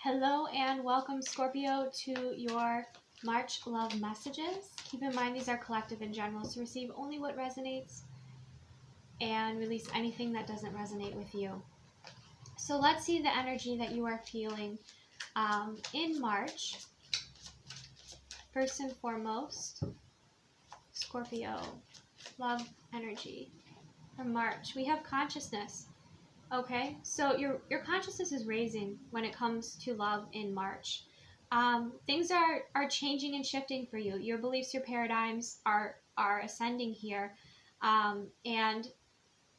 Hello and welcome, Scorpio, to your March love messages. Keep in mind these are collective and general, so receive only what resonates and release anything that doesn't resonate with you. So let's see the energy that you are feeling in March. First and foremost, Scorpio, love energy for March. We have consciousness. Okay, so your consciousness is raising when it comes to love in March. Things are changing and shifting for you. Your beliefs, your paradigms are ascending here, and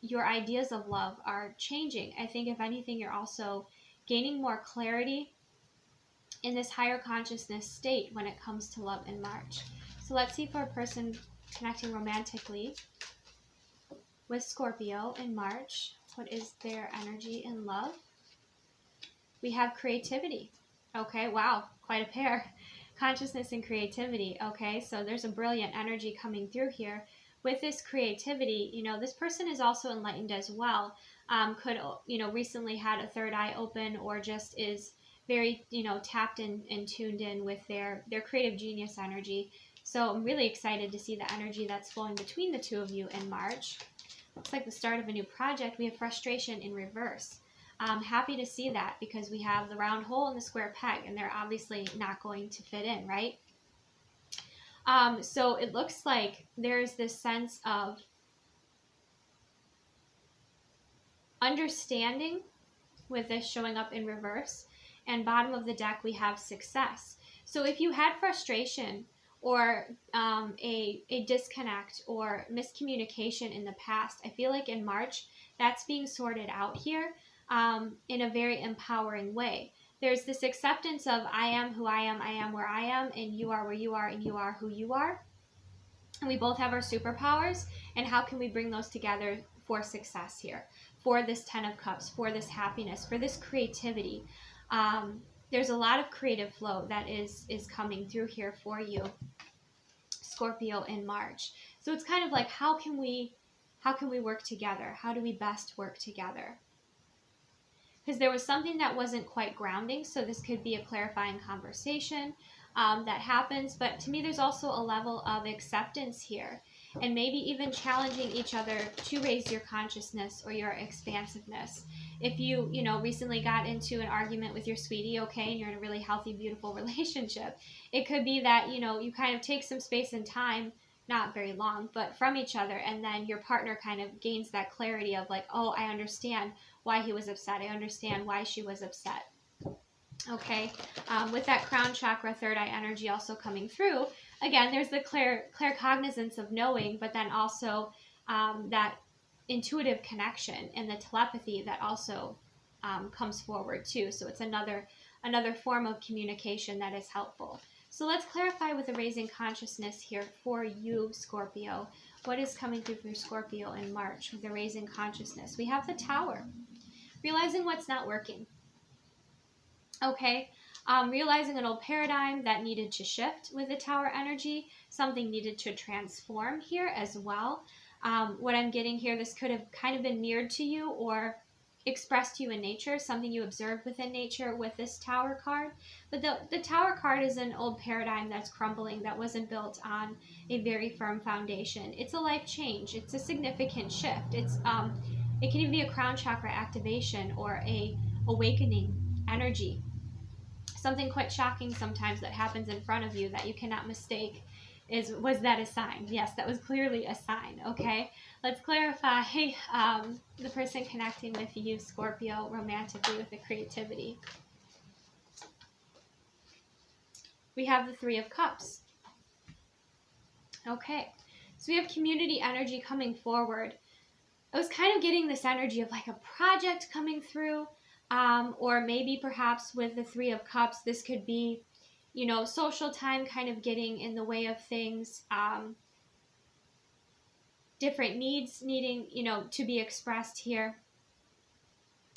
your ideas of love are changing. I think if anything, you're also gaining more clarity in this higher consciousness state when it comes to love in March. So let's see for a person connecting romantically with Scorpio in March. What is their energy in love? We have creativity. Okay, wow, quite a pair. Consciousness and creativity. Okay, so there's a brilliant energy coming through here. With this creativity, this person is also enlightened as well. Could, recently had a third eye open, or just is very, tapped in and tuned in with their creative genius energy. So I'm really excited to see the energy that's flowing between the two of you in March. Looks like the start of a new project. We have frustration in reverse. I'm happy to see that because we have the round hole and the square peg, and they're obviously not going to fit in, right? So it looks like there's this sense of understanding with this showing up in reverse, and bottom of the deck we have success. So if you had frustration or a disconnect or miscommunication in the past, I feel like in March that's being sorted out here in a very empowering way. There's this acceptance of I am who I am where I am, and you are where you are, and you are who you are. And we both have our superpowers, and how can we bring those together for success here, for this 10 of Cups, for this happiness, for this creativity. There's a lot of creative flow that is coming through here for you, Scorpio, in March. So it's kind of like, how can we work together? How do we best work together? Because there was something that wasn't quite grounding, so this could be a clarifying conversation that happens. But to me, there's also a level of acceptance here, and maybe even challenging each other to raise your consciousness or your expansiveness. If you, recently got into an argument with your sweetie, okay, and you're in a really healthy, beautiful relationship, it could be that, you kind of take some space and time, not very long, but from each other, and then your partner kind of gains that clarity of like, oh, I understand why he was upset. I understand why she was upset. Okay, with that crown chakra, third eye energy also coming through, again, there's the claircognizance of knowing, but then also that intuitive connection and the telepathy that also comes forward too. So it's another form of communication that is helpful. So let's clarify with the raising consciousness here for you, Scorpio. What is coming through for Scorpio in March with the raising consciousness? We have the Tower. Realizing what's not working. Okay, realizing an old paradigm that needed to shift with the Tower energy. Something needed to transform here as well. What I'm getting here, this could have kind of been mirrored to you or expressed to you in nature, something you observed within nature with this Tower card. But the Tower card is an old paradigm that's crumbling, that wasn't built on a very firm foundation. It's a life change. It's a significant shift. It can even be a crown chakra activation or a awakening energy. Something quite shocking sometimes that happens in front of you that you cannot mistake. Was that a sign? Yes, that was clearly a sign. Okay, let's clarify the person connecting with you, Scorpio, romantically with the creativity. We have the Three of Cups. Okay, so we have community energy coming forward. I was kind of getting this energy of like a project coming through, or maybe perhaps with the Three of Cups, this could be, social time kind of getting in the way of things, different needs needing, to be expressed here.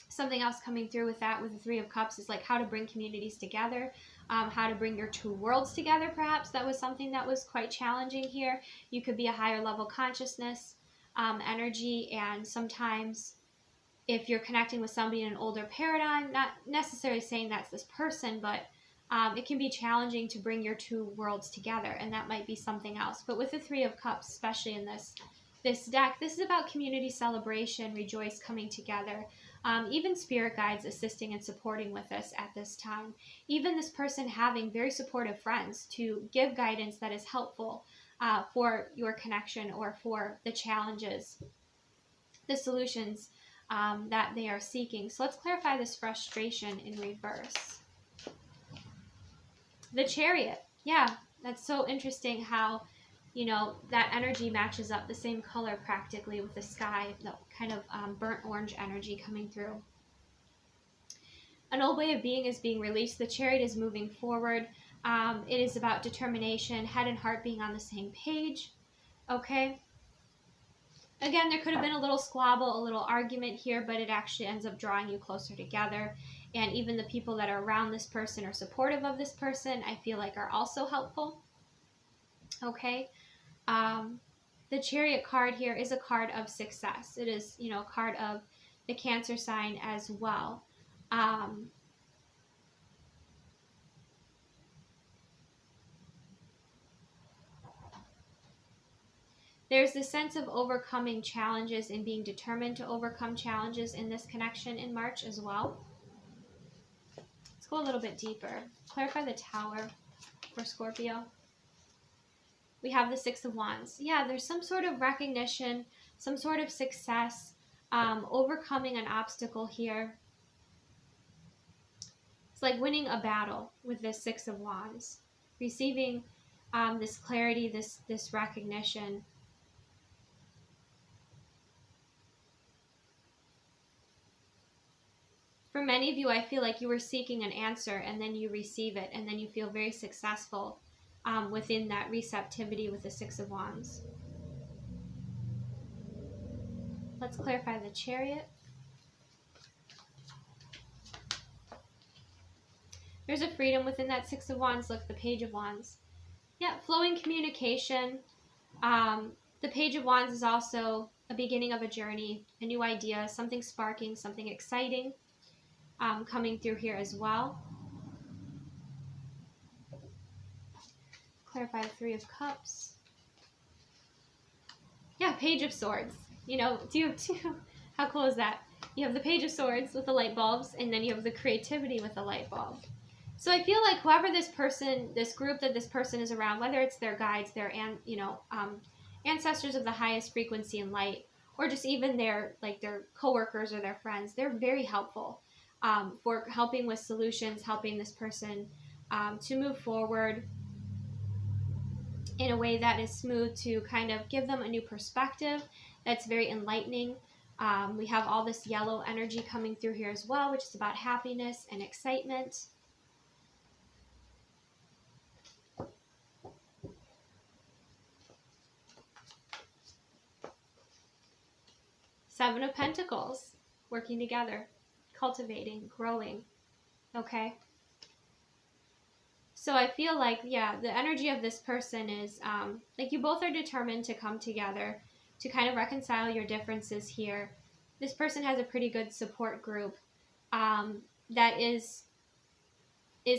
Something else coming through with that, with the Three of Cups, is like how to bring communities together, how to bring your two worlds together, perhaps. That was something that was quite challenging here. You could be a higher level consciousness energy, and sometimes if you're connecting with somebody in an older paradigm, not necessarily saying that's this person, but it can be challenging to bring your two worlds together, and that might be something else. But with the Three of Cups, especially in this deck, this is about community celebration, rejoice, coming together. Even spirit guides assisting and supporting with us at this time. Even this person having very supportive friends to give guidance that is helpful for your connection or for the challenges, the solutions that they are seeking. So let's clarify this frustration in reverse. The Chariot. Yeah, that's so interesting how, you know, that energy matches up, the same color practically with the sky, the kind of burnt orange energy coming through. An old way of being is being released. The Chariot is moving forward. It is about determination, head and heart being on the same page. Okay. Again, there could have been a little squabble, a little argument here, but it actually ends up drawing you closer together. And even the people that are around this person or supportive of this person, I feel like are also helpful. Okay. The Chariot card here is a card of success. It is, you know, a card of the Cancer sign as well. There's this sense of overcoming challenges and being determined to overcome challenges in this connection in March as well. Let's go a little bit deeper. Clarify the Tower for Scorpio. We have the Six of Wands. Yeah, there's some sort of recognition, some sort of success, overcoming an obstacle here. It's like winning a battle with this Six of Wands, receiving this clarity, this recognition. For many of you, I feel like you were seeking an answer and then you receive it, and then you feel very successful within that receptivity with the Six of Wands. Let's clarify the Chariot. There's a freedom within that Six of Wands. Look, the Page of Wands. Yeah, flowing communication. The Page of Wands is also a beginning of a journey, a new idea, something sparking, something exciting coming through here as well. Clarify the Three of Cups. Yeah, Page of Swords. You know, do you have two? How cool is that? You have the Page of Swords with the light bulbs, and then you have the creativity with the light bulb. So I feel like whoever this person, this group that this person is around, whether it's their guides, their ancestors of the highest frequency and light, or just even their coworkers or their friends, they're very helpful for helping with solutions, helping this person to move forward in a way that is smooth, to kind of give them a new perspective that's very enlightening. We have all this yellow energy coming through here as well, which is about happiness and excitement. Seven of Pentacles, working together, cultivating, growing. Okay. So I feel like, yeah, the energy of this person is like you both are determined to come together to kind of reconcile your differences here. This person has a pretty good support group that is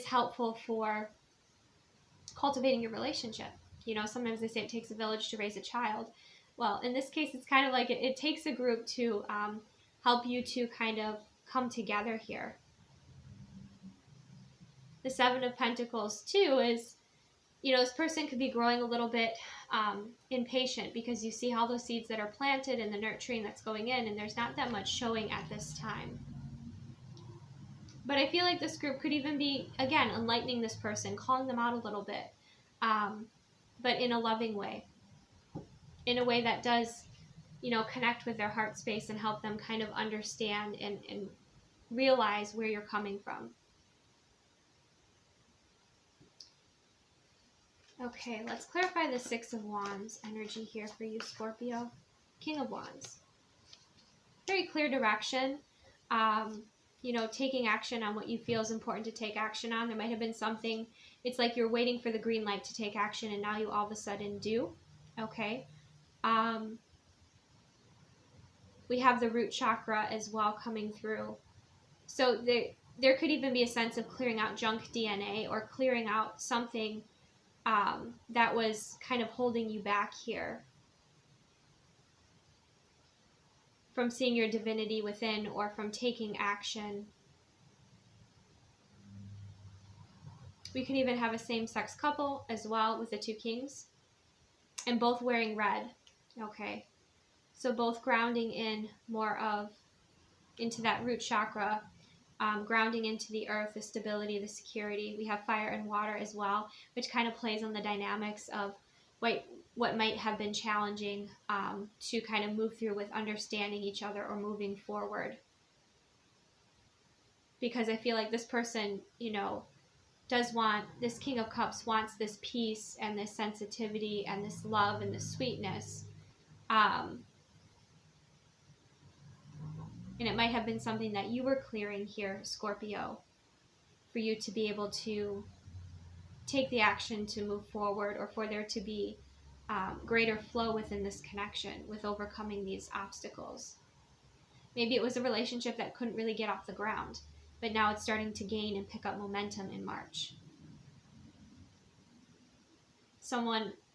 helpful for cultivating your relationship. You know, sometimes they say it takes a village to raise a child. Well, in this case, it's kind of like it takes a group to help you to kind of come together here. The Seven of Pentacles, too, is, you know, this person could be growing a little bit impatient because you see all those seeds that are planted and the nurturing that's going in, and there's not that much showing at this time. But I feel like this group could even be, again, enlightening this person, calling them out a little bit, but in a loving way. In a way that does, you know, connect with their heart space and help them kind of understand and realize where you're coming from. Okay, let's clarify the Six of Wands energy here for you, Scorpio. King of Wands. Very clear direction. You know, taking action on what you feel is important to take action on. There might have been something, it's like you're waiting for the green light to take action and now you all of a sudden do. Okay. we have the root chakra as well coming through. So there could even be a sense of clearing out junk DNA or clearing out something that was kind of holding you back here from seeing your divinity within or from taking action. We could even have a same-sex couple as well with the two kings and both wearing red. Okay, so both grounding in more of into that root chakra, grounding into the earth, the stability, the security. We have fire and water as well, which kind of plays on the dynamics of what might have been challenging to kind of move through with understanding each other or moving forward. Because I feel like this person, you know, does want, this King of Cups wants this peace and this sensitivity and this love and this sweetness. And it might have been something that you were clearing here, Scorpio, for you to be able to take the action to move forward, or for there to be greater flow within this connection with overcoming these obstacles. Maybe it was a relationship that couldn't really get off the ground, but now it's starting to gain and pick up momentum in March.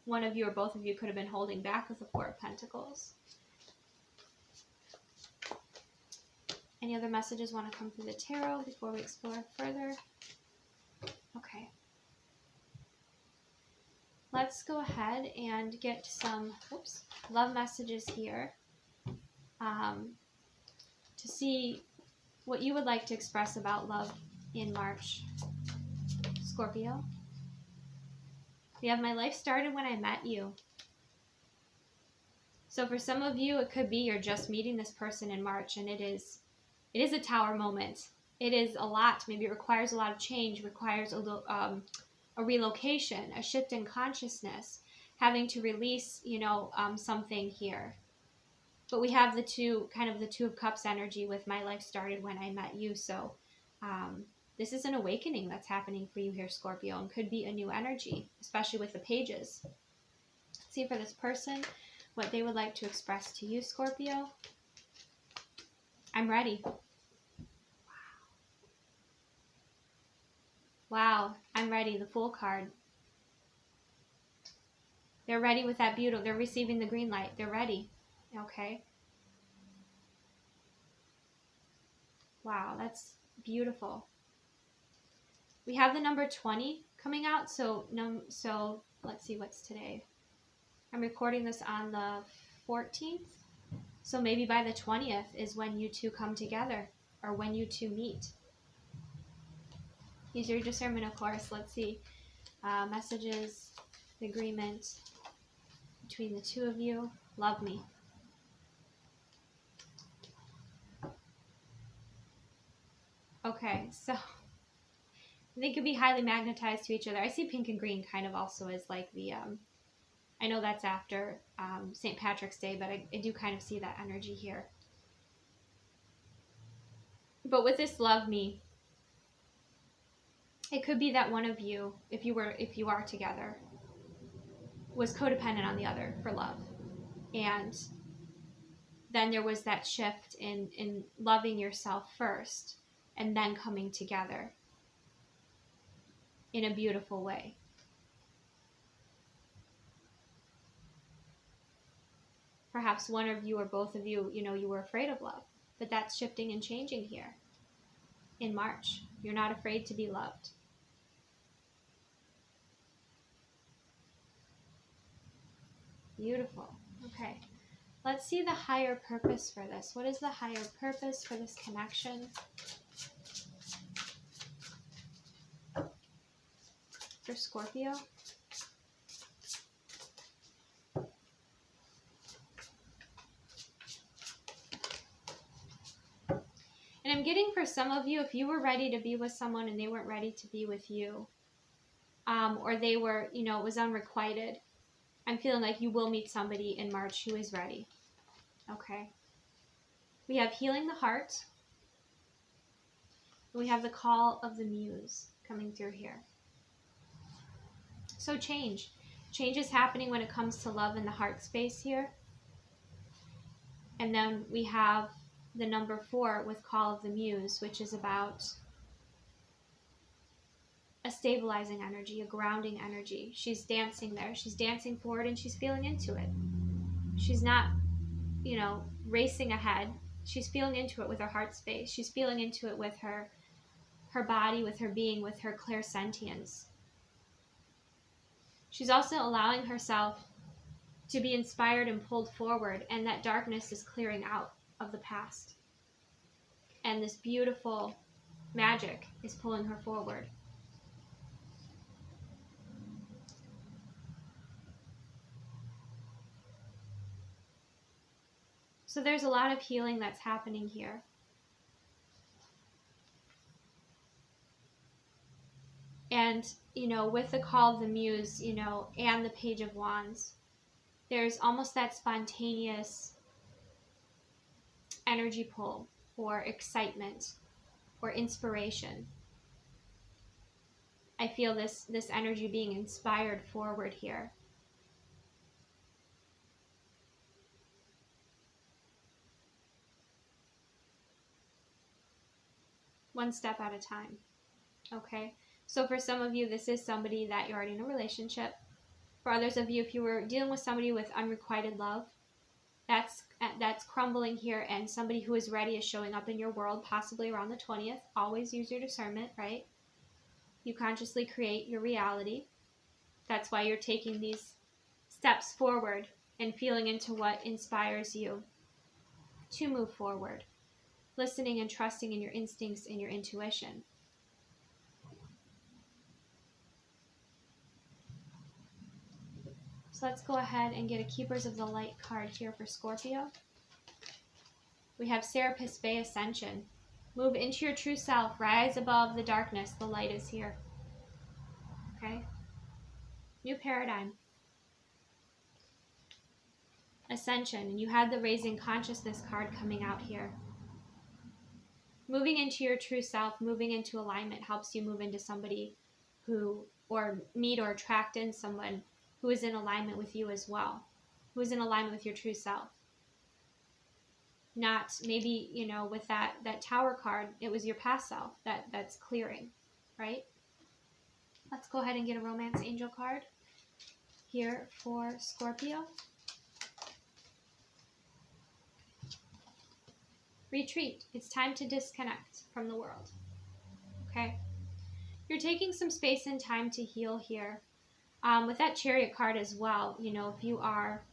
One of you or both of you could have been holding back with the Four of Pentacles. Any other messages want to come through the tarot before we explore further? Okay. Let's go ahead and get some love messages here to see what you would like to express about love in March, Scorpio. We have my life started when I met you. So for some of you, it could be you're just meeting this person in March, and it is a tower moment. It is a lot. Maybe it requires a lot of change, requires a relocation, a shift in consciousness, having to release, something here. But we have the Two of Cups energy with my life started when I met you. So this is an awakening that's happening for you here, Scorpio, and could be a new energy, especially with the pages. Let's see for this person what they would like to express to you, Scorpio. I'm ready. Wow, I'm ready. The Fool card. They're ready with that beautiful. They're receiving the green light. They're ready. Okay. Wow, that's beautiful. We have the number 20 coming out. So let's see, what's today? I'm recording this on the 14th. So maybe by the 20th is when you two come together, or when you two meet. Use your discernment, of course. Let's see. Messages, the agreement between the two of you. Love me. Okay, so they could be highly magnetized to each other. I see pink and green kind of also as like the, I know that's after St. Patrick's Day, but I do kind of see that energy here. But with this love me, it could be that one of you, if you are together, was codependent on the other for love. And then there was that shift in loving yourself first and then coming together in a beautiful way. Perhaps one of you or both of you, you were afraid of love, but that's shifting and changing here in March. You're not afraid to be loved. Beautiful. Okay. Let's see the higher purpose for this. What is the higher purpose for this connection? For Scorpio? And I'm getting for some of you, if you were ready to be with someone and they weren't ready to be with you, or they were, it was unrequited, I'm feeling like you will meet somebody in March who is ready. Okay. We have healing the heart. And we have the call of the muse coming through here. So change. Change is happening when it comes to love in the heart space here. And then we have the number 4 with Call of the Muse, which is about a stabilizing energy, a grounding energy. She's dancing there. She's dancing forward and she's feeling into it. She's not, racing ahead. She's feeling into it with her heart space. She's feeling into it with her body, with her being, with her clairsentience. She's also allowing herself to be inspired and pulled forward, and that darkness is clearing out of the past. And this beautiful magic is pulling her forward. So there's a lot of healing that's happening here. And, with the Call of the Muse, and the Page of Wands, there's almost that spontaneous energy pull or excitement or inspiration. I feel this energy being inspired forward here. One step at a time. Okay? So for some of you, this is somebody that you're already in a relationship. For others of you, if you were dealing with somebody with unrequited love, that's crumbling here, and somebody who is ready is showing up in your world, possibly around the 20th. Always use your discernment, right? You consciously create your reality. That's why you're taking these steps forward and feeling into what inspires you to move forward. Listening and trusting in your instincts and your intuition. So let's go ahead and get a Keepers of the Light card here for Scorpio. We have Serapis Bay Ascension. Move into your true self. Rise above the darkness. The light is here. Okay? New paradigm. Ascension. And you had the Raising Consciousness card coming out here. Moving into your true self, moving into alignment helps you move into somebody who, or meet or attract in someone who is in alignment with you as well, who is in alignment with your true self. Not maybe, with that Tower card, it was your past self that's clearing, right? Let's go ahead and get a Romance Angel card here for Scorpio. Retreat. It's time to disconnect from the world. Okay? You're taking some space and time to heal here. With that Chariot card as well, if you are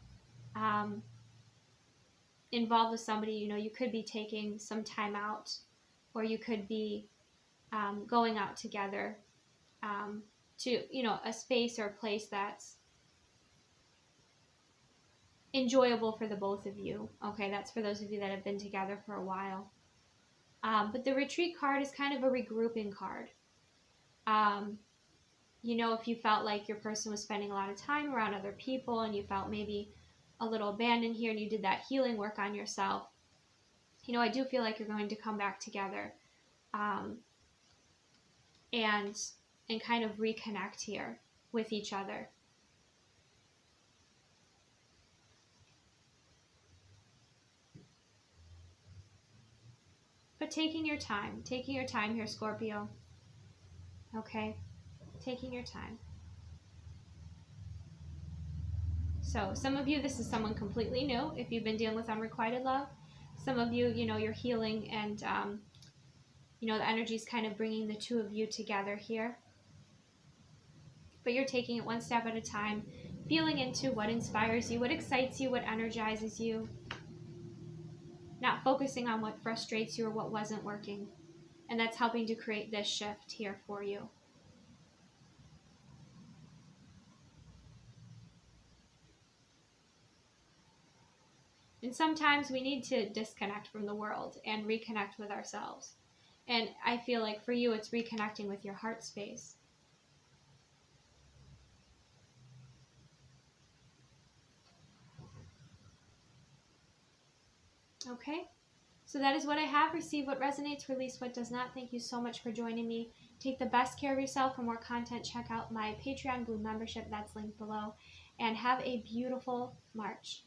involved with somebody, you could be taking some time out, or you could be going out together to, a space or a place that's enjoyable for the both of you. Okay, that's for those of you that have been together for a while. But the Retreat card is kind of a regrouping card. If you felt like your person was spending a lot of time around other people and you felt maybe a little abandoned here and you did that healing work on yourself, I do feel like you're going to come back together and kind of reconnect here with each other. But taking your time here, Scorpio. Okay? Taking your time. So some of you, this is someone completely new if you've been dealing with unrequited love. Some of you, you're healing and, the energy is kind of bringing the two of you together here. But you're taking it one step at a time, feeling into what inspires you, what excites you, what energizes you. Not focusing on what frustrates you or what wasn't working. And that's helping to create this shift here for you. And sometimes we need to disconnect from the world and reconnect with ourselves. And I feel like for you, it's reconnecting with your heart space. Okay, so that is what I have. Receive what resonates, release what does not. Thank you so much for joining me. Take the best care of yourself. For more content, check out my Patreon Blue membership. That's linked below. And have a beautiful March.